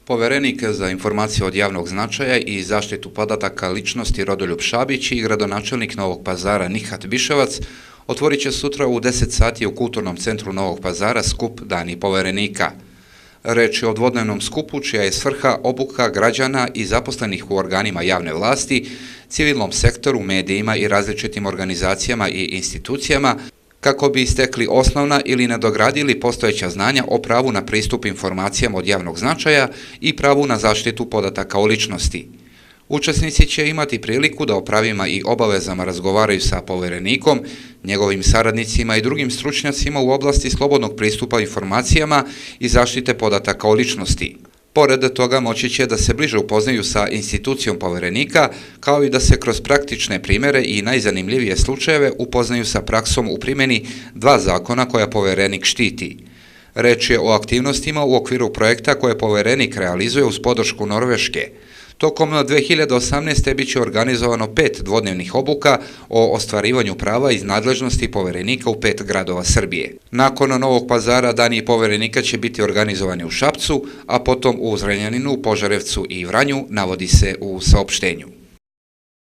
Poverenik za informacije od javnog značaja i zaštitu podataka ličnosti Rodoljub Šabić i gradonačelnik Novog Pazara Nihat Biševac otvorit će sutra u 10 sati u Kulturnom centru Novog Pazara skup Dani Poverenika. Reč je o dvodnevnom skupu čija je svrha obuka građana i zaposlenih u organima javne vlasti, civilnom sektoru, medijima i različitim organizacijama i institucijama kako bi stekli osnovna ili nadogradili postojeća znanja o pravu na pristup informacijama od javnog značaja i pravu na zaštitu podataka o ličnosti. Učesnici će imati priliku da o pravima i obavezama razgovaraju sa poverenikom, njegovim saradnicima i drugim stručnjacima u oblasti slobodnog pristupa informacijama i zaštite podataka o ličnosti. Pored toga moći će da se bliže upoznaju sa institucijom poverenika, kao i da se kroz praktične primere i najzanimljivije slučajeve upoznaju sa praksom u primjeni dva zakona koja poverenik štiti. Reč je o aktivnostima u okviru projekta koje poverenik realizuje uz podršku Norveške. Tokom 2018. biće organizovano 5 dvodnevnih obuka o ostvarivanju prava iz nadležnosti poverenika u 5 gradova Srbije. Nakon Novog Pazara Dani Poverenika će biti organizovani u Šapcu, a potom u Zrenjaninu, Požarevcu i Vranju, navodi se u saopštenju.